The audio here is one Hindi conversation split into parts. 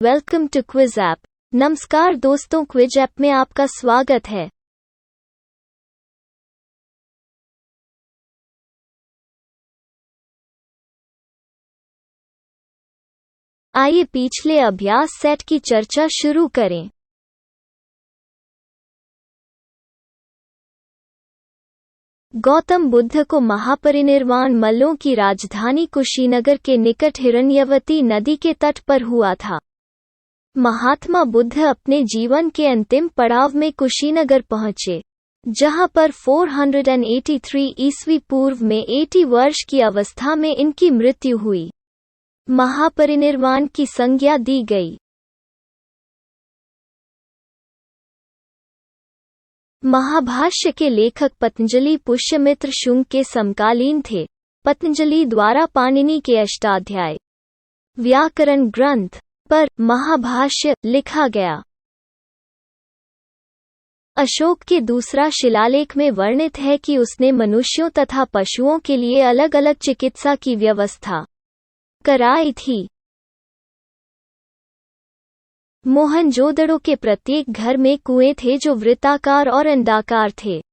Welcome to quiz app. नमस्कार दोस्तों, क्विज ऐप में आपका स्वागत है। आइए पिछले अभ्यास सेट की चर्चा शुरू करें। गौतम बुद्ध को महापरिनिर्वाण मल्लों की राजधानी कुशीनगर के निकट हिरण्यवती नदी के तट पर हुआ था। महात्मा बुद्ध अपने जीवन के अंतिम पड़ाव में कुशीनगर पहुंचे, जहां पर 483 ईस्वी पूर्व में 80 वर्ष की अवस्था में इनकी मृत्यु हुई। महापरिनिर्वाण की संज्ञा दी गई। महाभाष्य के लेखक पतंजलि पुष्यमित्र शुंग के समकालीन थे। पतंजलि द्वारा पाणिनि के अष्टाध्याय व्याकरण ग्रंथ पर महाभाष्य लिखा गया। अशोक के दूसरा शिलालेख में वर्णित है कि उसने मनुष्यों तथा पशुओं के लिए अलग अलग चिकित्सा की व्यवस्था कराई थी। मोहनजोदड़ो के प्रत्येक घर में कुएं थे जो वृत्ताकार और अंडाकार थे।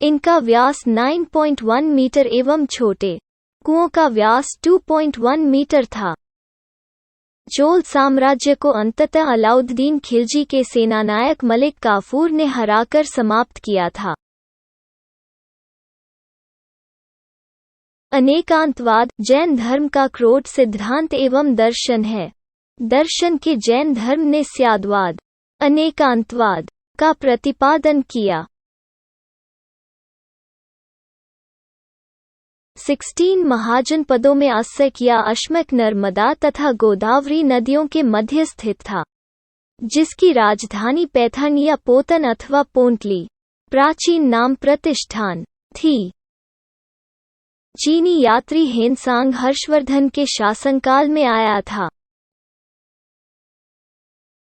इनका व्यास 9.1 मीटर एवं छोटे कुओं का व्यास 2.1 मीटर था। चोल साम्राज्य को अंततः अलाउद्दीन खिलजी के सेनानायक मलिक काफूर ने हराकर समाप्त किया था। अनेकांतवाद जैन धर्म का क्रोध सिद्धांत एवं दर्शन है। दर्शन के जैन धर्म ने स्याद्वाद अनेकांतवाद का प्रतिपादन किया। 16 महाजनपदों में अस्सक या अश्मक नर्मदा तथा गोदावरी नदियों के मध्य स्थित था, जिसकी राजधानी पैथन या पोतन अथवा पोंटली प्राचीन नाम प्रतिष्ठान थी। चीनी यात्री हेनसांग हर्षवर्धन के शासनकाल में आया था।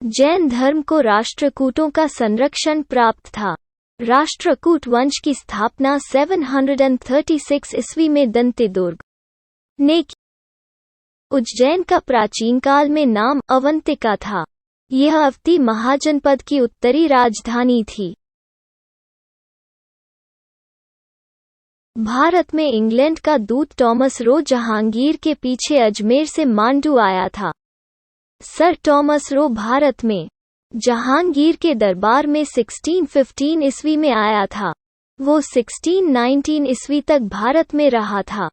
जैन धर्म को राष्ट्रकूटों का संरक्षण प्राप्त था। राष्ट्रकूट वंश की स्थापना 736 ईस्वी में दंतेदुर्ग ने की। उज्जैन का प्राचीन काल में नाम अवंतिका था। यह अवती महाजनपद की उत्तरी राजधानी थी। भारत में इंग्लैंड का दूत टॉमस रो जहांगीर के पीछे अजमेर से मांडू आया था। सर टॉमस रो भारत में जहांगीर के दरबार में 1615 ईस्वी में आया था। वो 1619 ईस्वी तक भारत में रहा था।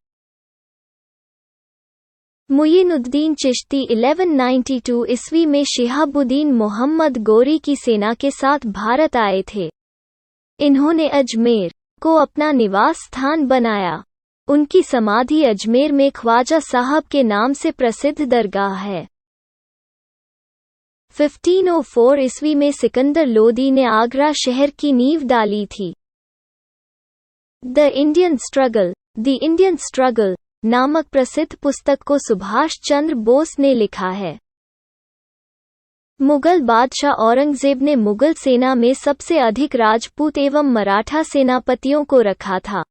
मुइनुद्दीन चिश्ती 1192 ईस्वी में शिहाबुद्दीन मोहम्मद गोरी की सेना के साथ भारत आए थे। इन्होंने अजमेर को अपना निवास स्थान बनाया। उनकी समाधि अजमेर में ख्वाजा साहब के नाम से प्रसिद्ध दरगाह है। 1504 ईस्वी में सिकंदर लोदी ने आगरा शहर की नींव डाली थी। द इंडियन स्ट्रगल नामक प्रसिद्ध पुस्तक को सुभाष चंद्र बोस ने लिखा है। मुगल बादशाह औरंगजेब ने मुगल सेना में सबसे अधिक राजपूत एवं मराठा सेनापतियों को रखा था।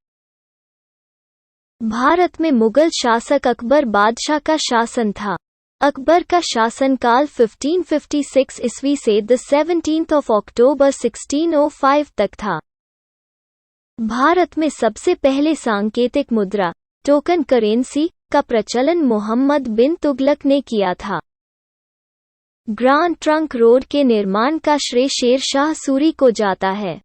भारत में मुगल शासक अकबर बादशाह का शासन था। अकबर का शासनकाल 1556 ईस्वी से 17 अक्टूबर 1605 तक था। भारत में सबसे पहले सांकेतिक मुद्रा टोकन करेंसी का प्रचलन मोहम्मद बिन तुगलक ने किया था। ग्रांड ट्रंक रोड के निर्माण का श्रेय शेर शाह सूरी को जाता है।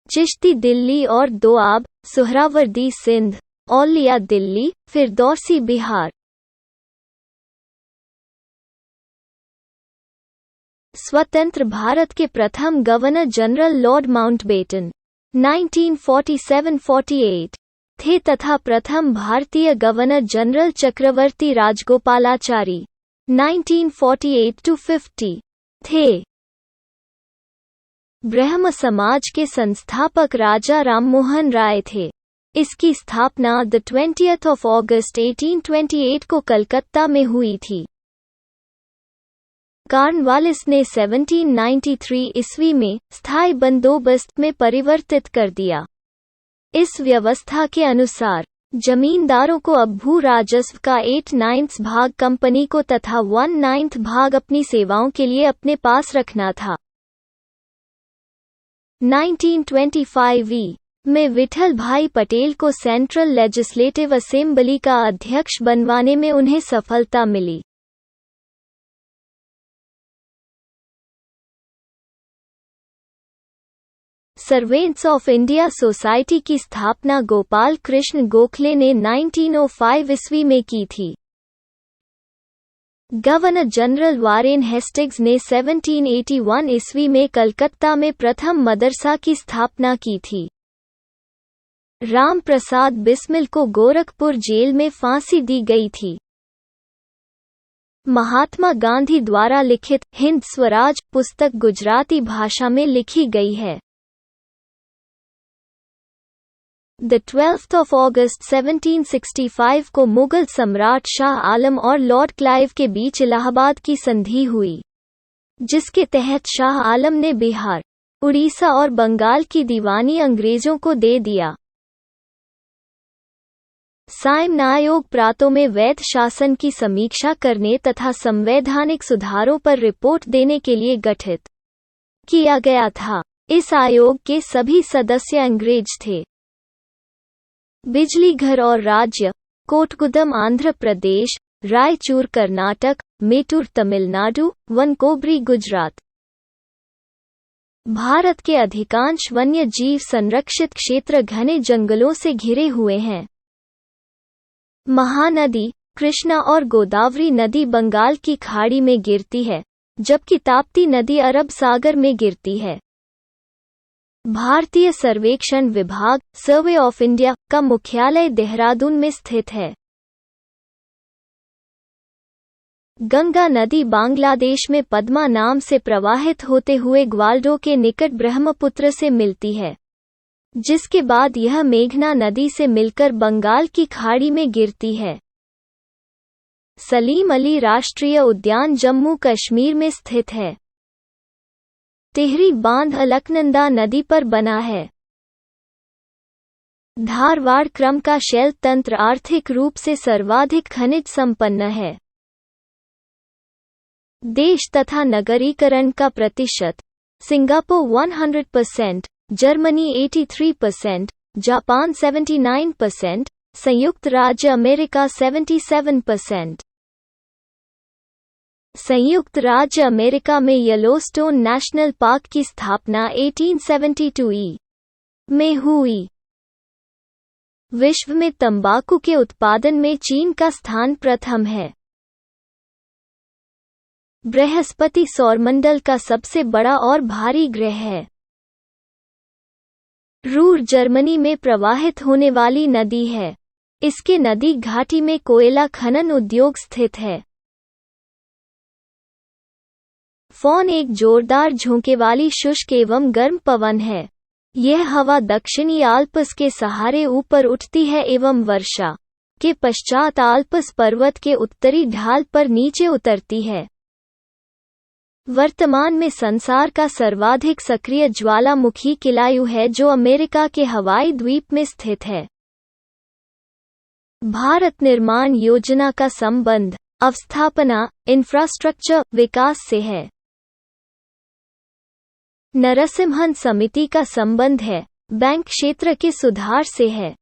चिश्ती दिल्ली और दोआब, सुहरावर्दी सिंध, औलिया दिल्ली, फिरदौसी बिहार। स्वतंत्र भारत के प्रथम गवर्नर जनरल लॉर्ड माउंटबेटन 1947-48 थे तथा प्रथम भारतीय गवर्नर जनरल चक्रवर्ती राजगोपालाचारी 1948-50 थे। ब्रह्म समाज के संस्थापक राजा राममोहन राय थे। इसकी स्थापना 20 अगस्त 1828 को कलकत्ता में हुई थी। कॉर्नवालिस ने 1793 ईस्वी में स्थायी बंदोबस्त में परिवर्तित कर दिया। इस व्यवस्था के अनुसार जमींदारों को अब भू राजस्व का 8/9 भाग कंपनी को तथा 1/9 भाग अपनी सेवाओं के लिए अपने पास रखना था। 1925 में विठल भाई पटेल को सेंट्रल लेजिस्लेटिव असेंबली का अध्यक्ष बनवाने में उन्हें सफलता मिली। सर्वेंट्स ऑफ इंडिया सोसाइटी की स्थापना गोपाल कृष्ण गोखले ने 1905 ईस्वी में की थी। गवर्नर जनरल वारेन हेस्टिंग्स ने 1781 ईस्वी में कलकत्ता में प्रथम मदरसा की स्थापना की थी। राम प्रसाद बिस्मिल को गोरखपुर जेल में फांसी दी गई थी। महात्मा गांधी द्वारा लिखित हिंद स्वराज पुस्तक गुजराती भाषा में लिखी गई है। The 12th of August 1765 को मुगल सम्राट शाह आलम और लॉर्ड क्लाइव के बीच इलाहाबाद की संधि हुई, जिसके तहत शाह आलम ने बिहार, उड़ीसा और बंगाल की दीवानी अंग्रेजों को दे दिया। साइमन आयोग प्रांतों में वैध शासन की समीक्षा करने तथा संवैधानिक सुधारों पर रिपोर्ट देने के लिए गठित किया गया था। इस आयोग के सभी सदस्य अंग्रेज थे। बिजलीघर और राज्य कोटगुदम आंध्र प्रदेश, रायचूर कर्नाटक, मेटूर तमिलनाडु, वनकोबरी गुजरात। भारत के अधिकांश वन्य जीव संरक्षित क्षेत्र घने जंगलों से घिरे हुए हैं। महानदी कृष्णा और गोदावरी नदी बंगाल की खाड़ी में गिरती है, जबकि ताप्ती नदी अरब सागर में गिरती है। भारतीय सर्वेक्षण विभाग सर्वे ऑफ इंडिया का मुख्यालय देहरादून में स्थित है। गंगा नदी बांग्लादेश में पद्मा नाम से प्रवाहित होते हुए ग्वाल्डो के निकट ब्रह्मपुत्र से मिलती है, जिसके बाद यह मेघना नदी से मिलकर बंगाल की खाड़ी में गिरती है। सलीम अली राष्ट्रीय उद्यान जम्मू कश्मीर में स्थित है। टिहरी बांध अलकनंदा नदी पर बना है। धारवाड़ क्रम का शैल तंत्र आर्थिक रूप से सर्वाधिक खनिज संपन्न है। देश तथा नगरीकरण का प्रतिशत सिंगापुर 100%, जर्मनी 83%, जापान 79%, संयुक्त राज्य अमेरिका 77%। संयुक्त राज्य अमेरिका में येलोस्टोन नेशनल पार्क की स्थापना 1872 में हुई। विश्व में तंबाकू के उत्पादन में चीन का स्थान प्रथम है। बृहस्पति सौरमंडल का सबसे बड़ा और भारी ग्रह है। रूर जर्मनी में प्रवाहित होने वाली नदी है। इसके नदी घाटी में कोयला खनन उद्योग स्थित है। फॉन एक जोरदार झोंके वाली शुष्क एवं गर्म पवन है। यह हवा दक्षिणी आल्प्स के सहारे ऊपर उठती है एवं वर्षा के पश्चात आल्प्स पर्वत के उत्तरी ढाल पर नीचे उतरती है। वर्तमान में संसार का सर्वाधिक सक्रिय ज्वालामुखी किलायु है, जो अमेरिका के हवाई द्वीप में स्थित है। भारत निर्माण योजना का संबंध अवस्थापना इंफ्रास्ट्रक्चर विकास से है। नरसिम्हन समिति का संबंध है बैंक क्षेत्र के सुधार से है।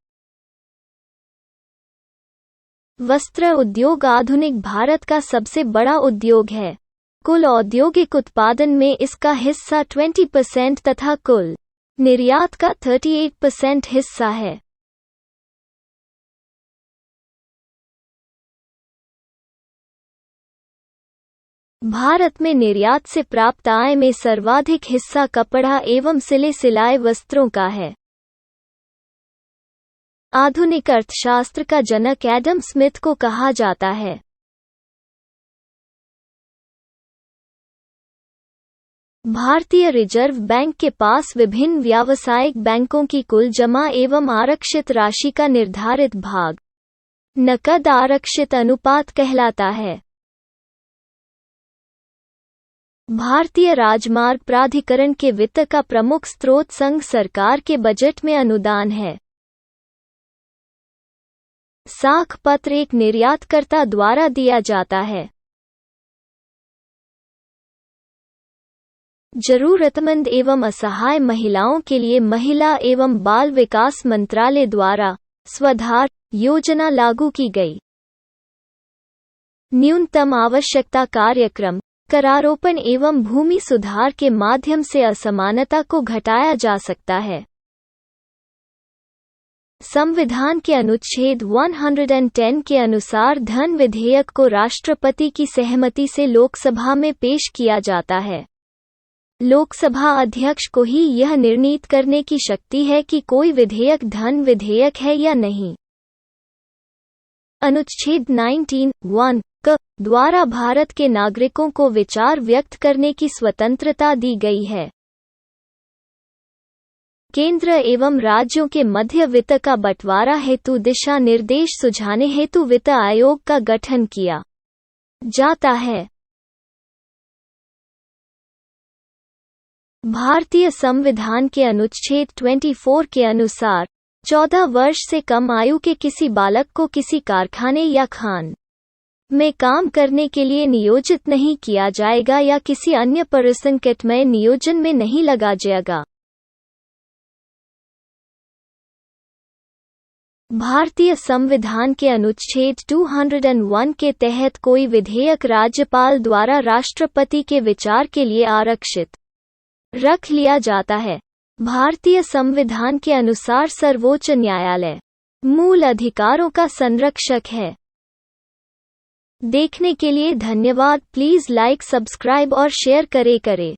वस्त्र उद्योग आधुनिक भारत का सबसे बड़ा उद्योग है। कुल औद्योगिक उत्पादन में इसका हिस्सा 20% तथा कुल निर्यात का 38% हिस्सा है। भारत में निर्यात से प्राप्त आय में सर्वाधिक हिस्सा कपड़ा एवं सिले सिलाए वस्त्रों का है। आधुनिक अर्थशास्त्र का जनक एडम स्मिथ को कहा जाता है। भारतीय रिजर्व बैंक के पास विभिन्न व्यावसायिक बैंकों की कुल जमा एवं आरक्षित राशि का निर्धारित भाग नकद आरक्षित अनुपात कहलाता है। भारतीय राजमार्ग प्राधिकरण के वित्त का प्रमुख स्रोत संघ सरकार के बजट में अनुदान है। साख पत्र एक निर्यातकर्ता द्वारा दिया जाता है। जरूरतमंद एवं असहाय महिलाओं के लिए महिला एवं बाल विकास मंत्रालय द्वारा स्वधार योजना लागू की गई। न्यूनतम आवश्यकता कार्यक्रम करारोपण एवं भूमि सुधार के माध्यम से असमानता को घटाया जा सकता है। संविधान के अनुच्छेद 110 के अनुसार धन विधेयक को राष्ट्रपति की सहमति से लोकसभा में पेश किया जाता है। लोकसभा अध्यक्ष को ही यह निर्णीत करने की शक्ति है कि कोई विधेयक धन विधेयक है या नहीं। अनुच्छेद 19(1) क द्वारा भारत के नागरिकों को विचार व्यक्त करने की स्वतंत्रता दी गई है। केंद्र एवं राज्यों के मध्य वित्त का बंटवारा हेतु दिशा निर्देश सुझाने हेतु वित्त आयोग का गठन किया जाता है। भारतीय संविधान के अनुच्छेद 24 के अनुसार 14 वर्ष से कम आयु के किसी बालक को किसी कारखाने या खान में काम करने के लिए नियोजित नहीं किया जाएगा या किसी अन्य परिसंकट में नियोजन में नहीं लगा जाएगा। भारतीय संविधान के अनुच्छेद 201 के तहत कोई विधेयक राज्यपाल द्वारा राष्ट्रपति के विचार के लिए आरक्षित रख लिया जाता है। भारतीय संविधान के अनुसार सर्वोच्च न्यायालय मूल अधिकारों का संरक्षक है। देखने के लिए धन्यवाद। प्लीज लाइक, सब्सक्राइब और शेयर करें।